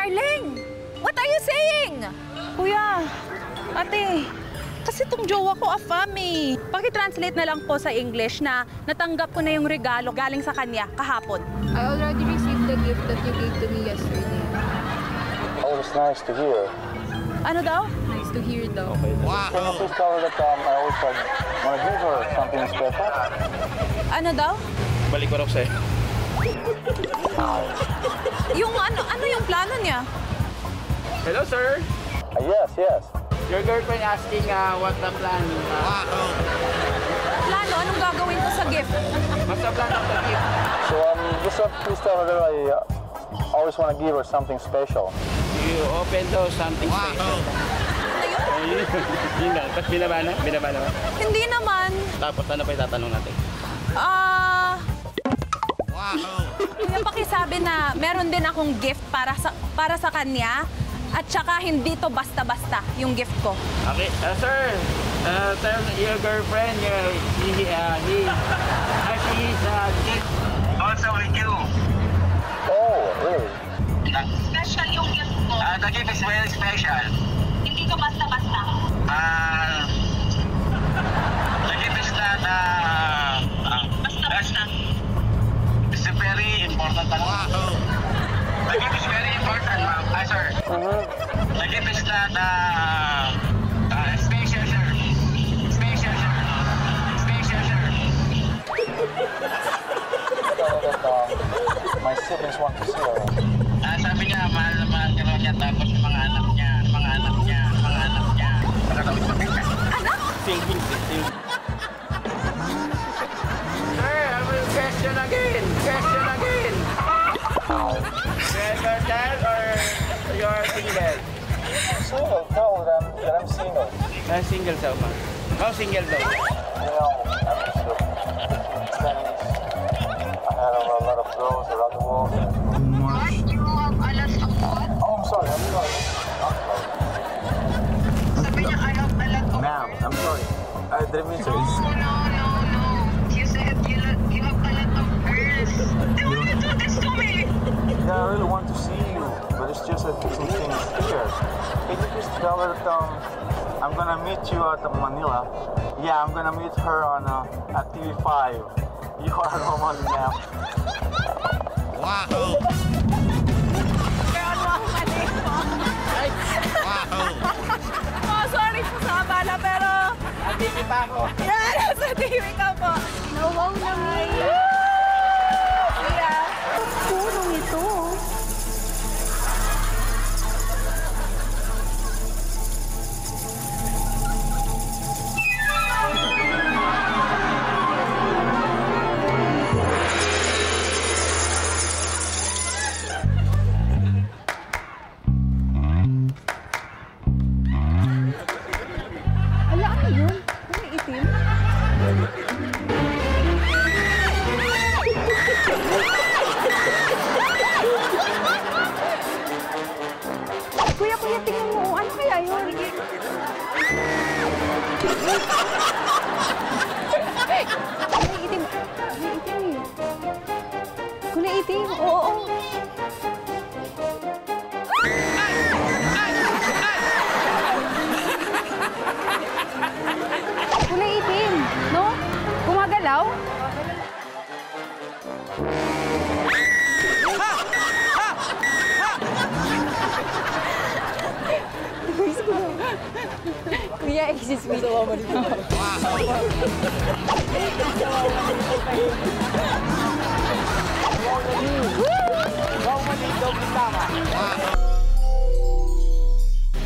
Darling! What are you saying? Kuya, ate, kasi itong jowa ko afami. Paki-translate na lang po sa English na natanggap ko na yung regalo galing sa kanya kahapon. I already received the gift that you gave to me yesterday. Oh, it's nice to hear. Ano daw? Nice to hear daw. Wow. Can you please tell her that I also want to give her something special? Ano daw? Balik ko raw sa'yo. Yung ano yung plano niya? Hello, sir. Yes. Your girlfriend asking what the plan. Plano? Anong gagawin ko sa gift? What's the plan of the gift? So, just please tell her that I always want to give her something special. You open though something special. Ano yun? Yun lang. Tapos binabana? Binabana ba? Hindi naman. Tapos ano pa itatanong natin? Yung pakisabi na meron din akong gift para sa kanya at saka hindi to basta-basta yung gift ko. Okay, sir. Tell your girlfriend he gift also with you. Oh, really? Special yung gift ko. The gift is very special. Hindi ko basta-basta. The gift is not Basta-basta. it's very important. The gift is very important, ma'am. Sir. The gift is not special, sir. Special, sir. Special, sir. Tell her that my siblings want to see her. Sabi niya, mahal na mahal ka raw niya, tapos yung mga anak niya. Anak? Singing. Sir, I will question again. You're dad or you're single? Single, tell her that I'm single. Single daw, ma'am. Oh, single daw. You know, I'm just Chinese. I had a lot of girls around the world. What? You have a lot of what? Oh, I'm sorry. Sabi niya, I have a lot of Ma'am, I'm sorry. I didn't mean to. No. You said you have a lot of girls. Then why you do this to me? Yeah, I really want to see you, but it's just that some things here. Can you please tell her that I'm gonna meet you at Manila? Yeah, I'm gonna meet her on at TV5. You are Roman, ma'am. Wow. Oh, sorry po sa abala, pero... Hindi pa ako. Yan, sa TV ka po. Nawaw naman. Yeah. Puro ito. Hala, ano yun? Ano itim? Kuya, tingnan mo. Ano kaya yun? Kulay itim. Kulay itim. Oo. Kulay itim, no? Gumagalaw? Kuya, excuse me.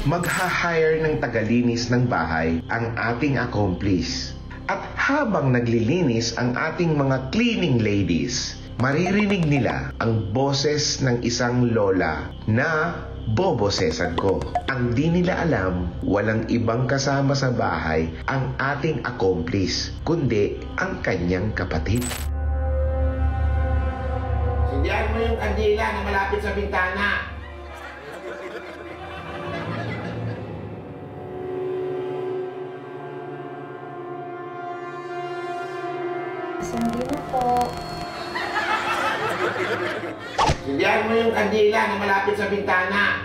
Magha-hire ng tagalinis ng bahay ang ating accomplice. At habang naglilinis ang ating mga cleaning ladies, maririnig nila ang boses ng isang lola na bobosesan ko. Ang di nila alam, walang ibang kasama sa bahay ang ating accomplice, kundi ang kanyang kapatid. Sindihan mo yung kandila na malapit sa bintana. Sindi na po. Sundian mo yung kandila na malapit sa bintana.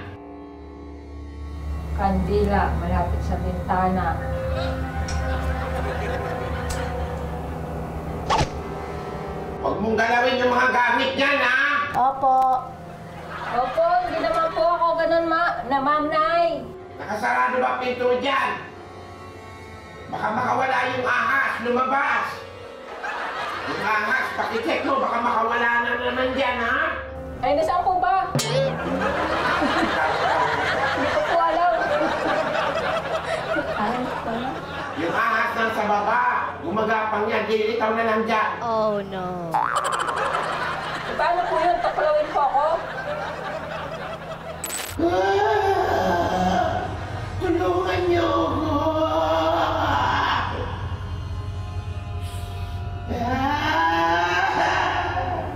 Kandila, malapit sa bintana. Huwag mong galawin yung mga gamit niyan, ha? Opo. Opo, hindi naman po ako ganun, ma'am, nay. Nakasarado ba pinto dyan? Baka makawala yung ahas, lumabas. Yung ahas, pakicheck mo, baka makawala na naman dyan, ha? Ay, nasaan po ba? Hindi ko po alam. Yung ahas nang sa baba, gumagapang yan, dilitaw na lang dyan. Oh no. Paano po yun? Takulawin po ako? Tulungan niyo ako!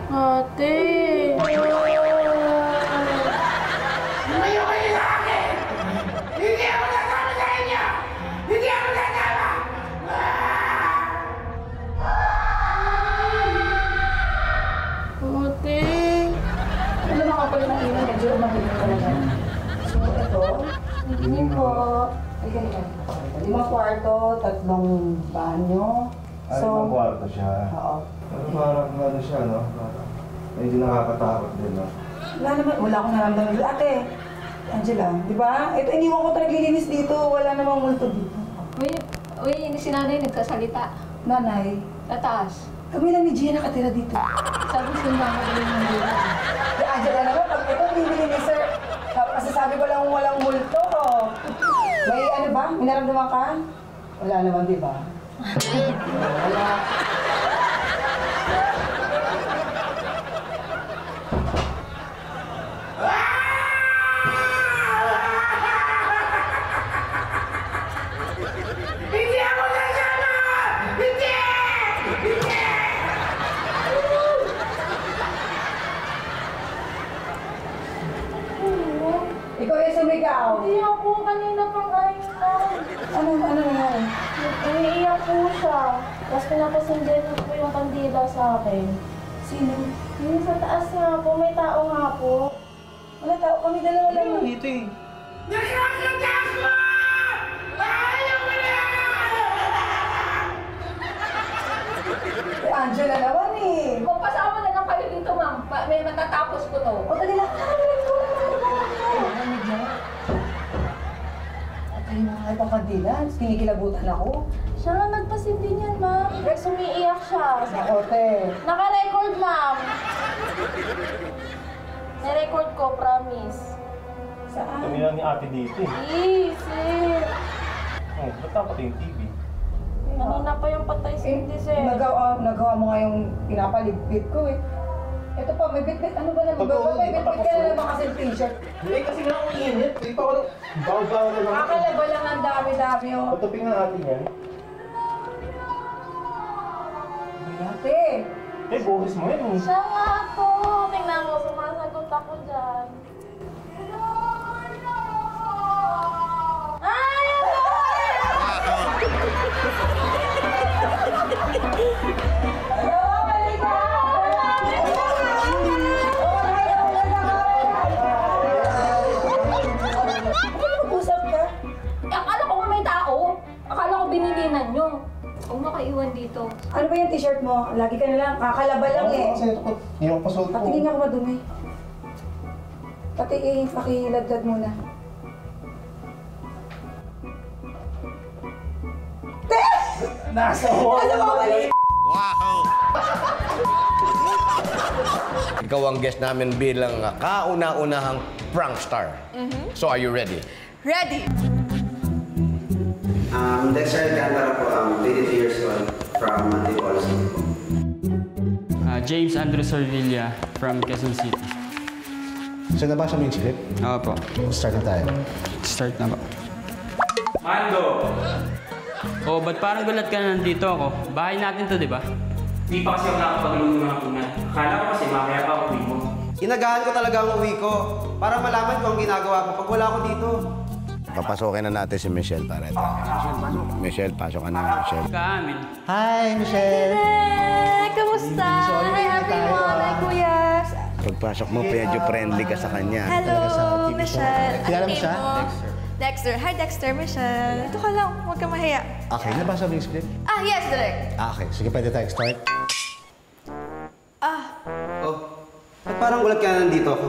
Ate. Lumayo kayo sa akin! Hindi ako nasama sa inyo! Hindi ako nasama! Ate. Ano mga pala ng iwan? Medyo mabilang talaga. So, ito. Hindi po. Ay, ganito. 5 kwarto, 3 banyo. Ay, ibang kwarto siya. Oo. Pero parang ano siya, no? Parang medyo nakakatakot din, no? Wala akong naramdaman dito. Ate, Angela, di ba? Ito, iniwan ko talaga naglilinis dito. Wala namang multo dito. Uy, si nanay nagsasalita. Nanay, Sa taas. kami lang ni Gia nakatira dito. Sabi ko na ako din ng dito. Si Angela naman, pag ito bibili ni Sir, masasabi ko lang walang multo. May ano ba? May naramdaman ka? Wala naman, di ba? Wala. Hindi ako nasama! Hindi! Hindi! Ikaw yung sumigaw. Hindi ako kanina pang ayun. Ano nangyari? Umiiyak po siya. Tapos pinapasindihan niyo po yung kandila sa akin. Sino? Yung sa taas nga po, may tao nga po. Wala tao, kami dalawa lang. Dito eh. Nakakatas mo! Ayaw mo na! Si Angela naman eh. Kung pasama na lang kayo dito, ma'am. May matatapos ko to. O, dali lang. At ayun na nga itong kandila. Kinikilabutan ako. Siya nga nagpasindi niyan, ma'am. Kasi umiiyak siya. Sakote. Naka-record, ma'am. Na-record ko, promise. Saan? Kami lang ni ate dito eh. Sir. Oh, ba't dapat yung TV? Kanina pa yung patay sindi, sir. Nagawa mo nga yung pinapaligpit ko eh. Ito pa, may bitbit. Ano ba naman? May bitbit ka na naman kasi yung t-shirt. Hindi kasi nga ako init. Hindi pa ako bawa-bawa na lang. Kakalaba lang ang dami-dami oh. Patupin nga natin yan. Ate! Eh, buhis mo yan. Siya nga po. Tingnan mo, sumasagot ako dyan. Ay, Usap ka? akala ko may tao. Akala ko binilinan nyo. Kung makaiwan dito. Ano ba yung t-shirt mo? Lagi ka na lang. Kakalaba lang eh. Kasi ito ko, yung pasol ko. Patingin ako madumi. Pati pakiladlad muna. Nasa wall. Ikaw ang guest namin bilang kauna-unahang prankster. So, are you ready? Ready? Dexter Alcantara po, 23 years old, from Antipolo City po. James Andrew Sorvilla from Quezon City. So nabasa mo yung silip? Oo po. Start na tayo. Start na ba? Mando! Oh, ba't parang gulat ka na nandito ako? Bahay natin to, di ba? Di pa kasi ako nakapagluto ng hapunan. Akala ko kasi mamaya pa uwi mo. Inagahan ko talaga ang uwi ko para malaman ko ang ginagawa ko pag wala ako dito. Papasokin na natin si Michelle para ito. Michelle, pasok ka na, Michelle. Kaamin. Hi, Michelle! Kamusta? Hi, everyone. Hi, Kuya. Pagpasok mo, medyo friendly ka sa kanya. Hello, Michelle. Kilala mo siya? Dexter. Hi, Dexter. Michelle. Ito ka lang. Huwag ka mahiya. Okay, nabasa mo yung script? Yes, direct. Okay, sige, pwede tayo start. Ba't parang gulat ka nandito ako?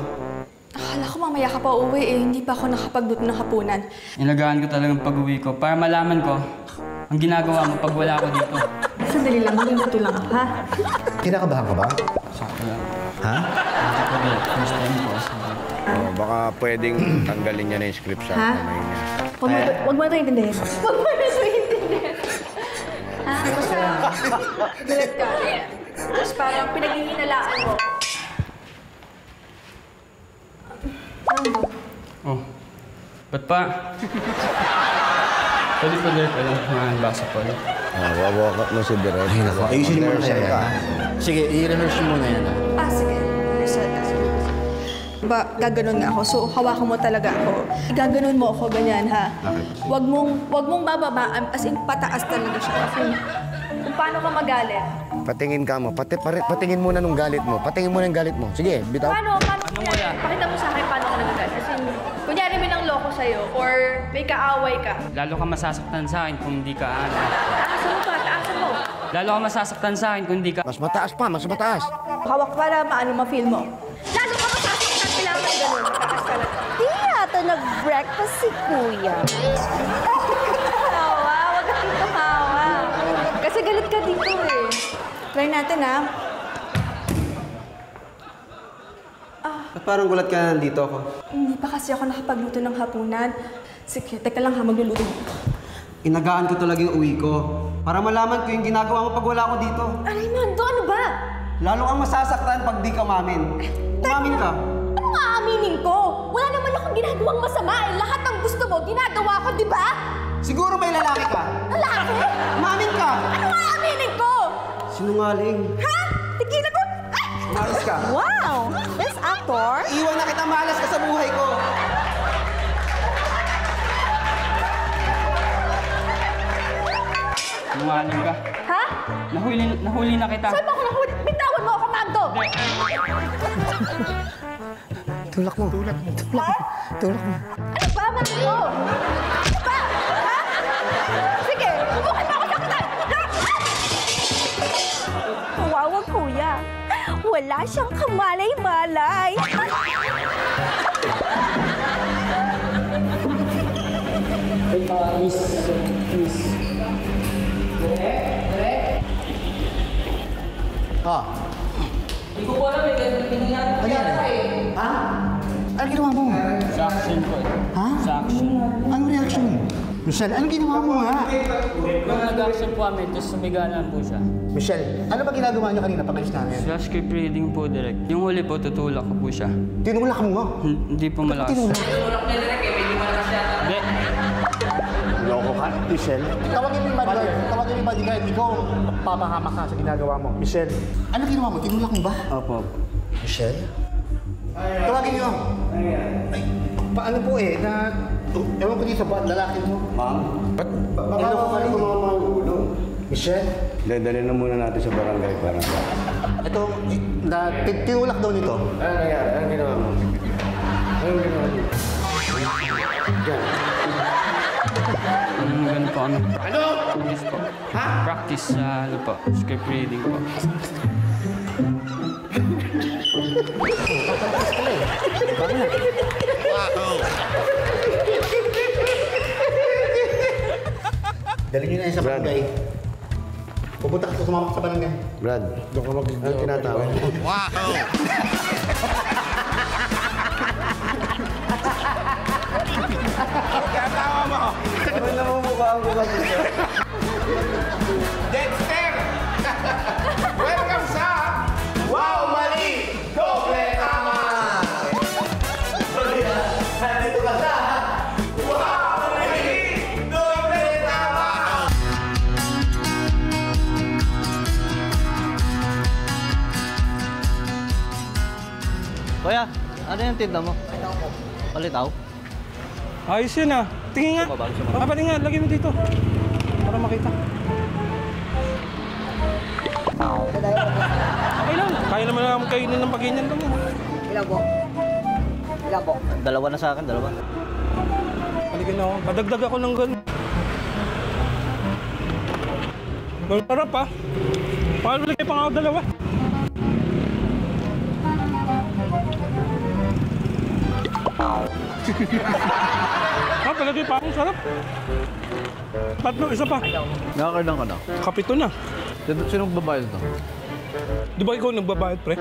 Akala ko mamaya ka pa uuwi eh. Hindi pa ako nakapagluto ng hapunan. Ilagaan ko talagang pag-uwi ko para malaman ko ang ginagawa mo pag wala ako dito. Sandali lang. Magluluto lang, ha? Kinakabahan ka ba? Sakto lang. Ha? First time ko. Baka pwedeng tanggalin niya na yung script sa Ha? kamay niya. Huwag mo ito intindihin. Huwag mo ito intindihin. Basta, gulat ka. Tapos parang pinaghihinalaan mo. Oh. Ba't pa? Pwede basa po. Wawa mo si Direk. Ayusin mo na siya yan. Sige, i-rehearse mo muna yan. Sige. Gaganon nga ako. So, hawakan mo talaga ako. Gaganon mo ako ganyan, ha? Wag mong bababa. As in, pataas talaga siya. Kasi kung paano ka magalit. Patingin ka mo. Patingin muna nung galit mo. Patingin muna yung galit mo. Sige, bitaw. Paano kunyari? Pakita mo sa akin paano ka nagagalit. As in, kunyari may nang loko sa'yo or may kaaway ka. Lalo ka masasaktan sa akin kung hindi ka Taasan mo pa, taasan mo. Lalo ka masasaktan sa akin kung hindi ka... Mas mataas pa, mas mataas. Hawak para ma-feel mo. Lalo ka masasaktan, kailangan ganun. Mataas ka lang. Di yata nag-breakfast si Kuya. Hawa, wag ka dito hawa. Kasi galit ka dito eh. Try natin, ha? Ba't parang gulat ka nandito ako? Hindi pa kasi ako nakapagluto ng hapunan. Sige, teka lang ha, magluluto. Inagaan ko talaga yung uwi ko. Para malaman ko yung ginagawa mo pag wala ako dito. Raymond, ano ba? Lalo kang masasaktan pag di ka umamin. Umamin ka. Ano nga aaminin ko? Wala naman akong ginagawang masama eh. Lahat ng gusto mo, ginagawa ko, di ba? Siguro may lalaki ka. Lalaki? Umamin ka. Ano nga aaminin ko? Sinungaling. Ha? Tigilan ko? Malas ka. Wow! This actor? Iwan na kita, malas ka sa buhay ko. Sinungaling ka. Ha? Nahuli na kita. Saan mo ako nahuli? Bitawan mo ako, Mando! Tulak mo. Tulak mo. Ano ba, Mando? Ano ba? Ha? Sige, bukit mo ako sa kitan! Kawawa Kuya. Wala siyang kamalay-malay. Please. Hindi ko po alam eh. Ano yan? Ha? Ano ginawa mo? Sa action po. Ha? Sa action. Anong reaction? Michelle, anong ginawa mo nga? Nung nag-action po kami, tapos sumigalan po siya. Michelle, ano ba ginagawa niyo kanina pag-alis namin? Sa script reading po, direct. Yung huli po, tutulak ko po siya. Tinulak mo nga? Hindi po malakas. Tinulak? niya direct eh, medyo malakas yata. Hindi. Loko ka, Michelle. Tawagin mo yung bodyguard. Tawagin mo yung bodyguard. Ikaw, papahamak ka sa ginagawa mo. Michelle, ano ginawa mo? Tinulak mo ba? Opo. Michelle? Tawagin niyo. Ay, paano po eh, na... Ewan ko dito ba, lalaki mo? Ma'am? Ba't? Loko ka rin mga ulo. Michelle? Dali na muna natin sa barangay para. Ito, tinulak daw nito. Ano nangyari? Anong ginawa mo? Anong ginawa mo? Diyan. Ganun po ano. Ano? Yes po. Ha? Practice sa ano po, script reading po. Dali nyo na yan sa barangay. Pupunta ka sumama sa barangay. Brad, doon ka mag-ano tinatawag? Wow! Katawa mo! Ano namumukhaan ko kasi siya? Dexter! Welcome sa Wow Mali! Doble Tama! Nandito ka sa Wow Mali! Doble Tama! Kuya, ano yung tinda mo? Palitaw? Ayos yun ah. Tingin nga. Pati nga, lagay mo dito. Para makita. Okay lang. Kaya naman namin kainin ng pag-ganyan lang yan. Ilan po? Ilan po? Dalawa na sa akin, dalawa. Halika na ako. Padagdag ako ng ganun. Masarap ha. Pakibigay pa nga ako dalawa. Palagay pa akong sarap. Tatlo, isa pa. Nakakailan ka na? Kapito na. Sinong babayad ito? Di ba ikaw nagbabayad, pre?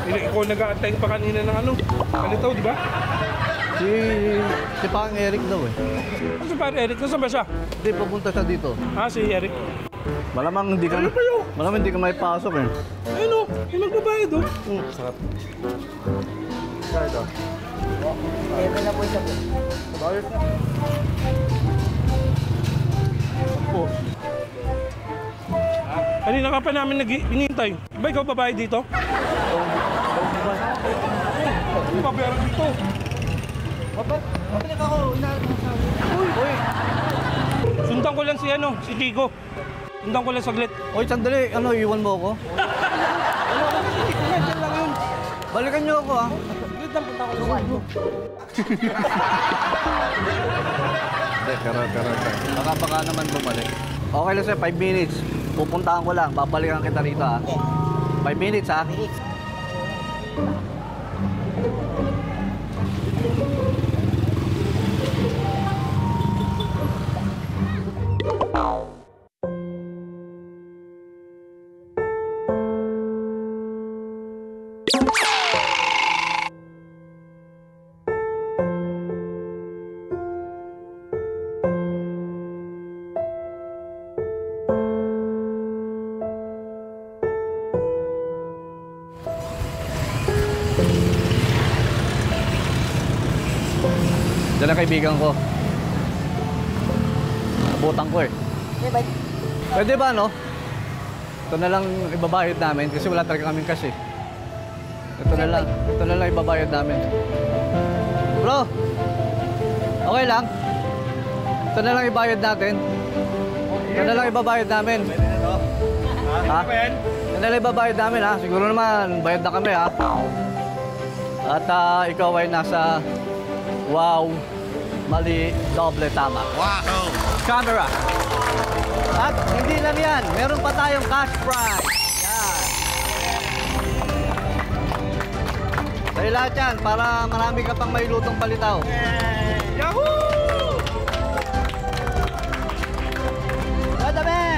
Ikaw nag-aantay pa kanina ng ano? Kalitaw, di ba? Si Pang Eric daw eh. Ano si Pang Eric? Nasaan ba siya? Hindi, papunta siya dito. Ah, si Eric. Malamang hindi ka may pasok eh. Ayun o, yung nagbabayad o. Sarap. Ito. Ito na po isa po. Bayad na. Po. Kanina ka pa namin hinihintay. Ba ikaw babayad dito? Ano ba bayaran dito? Mabalik ako. Uy! Sundan ko lang si Kiko. Sundan ko lang saglit. Uy, sandali. Ano, iwan mo ako? Ano, si Kiko nga, dyan lang yun. Balikan niyo ako, ha? Saglit lang, punta ko sa sundo. Hindi, karoon. Baka naman bumalik. Okay lang sir, 5 minutes. Pupuntahan ko lang, babalikan kita rito, ha? 5 minutes, ha? 5 minutes. Diyan ang kaibigan ko. Nabutan ko eh. Pwede ba, no? Ito na lang ibabayad namin kasi wala talaga kaming cash eh. Ito na lang ibabayad namin. Bro! Okay lang? Ito na lang ibayad natin. Ito na lang ibabayad namin. Ha? Ito na lang ibabayad namin, ha? Siguro naman, bayad na kami, ha? At ikaw ay nasa... Wow! Mali, doble tama. Wow! Camera! At hindi lang yan, meron pa tayong cash prize. Yan. Sa'yo lahat yan, para marami ka pang may lutong palitaw. Yahoo! You're the best!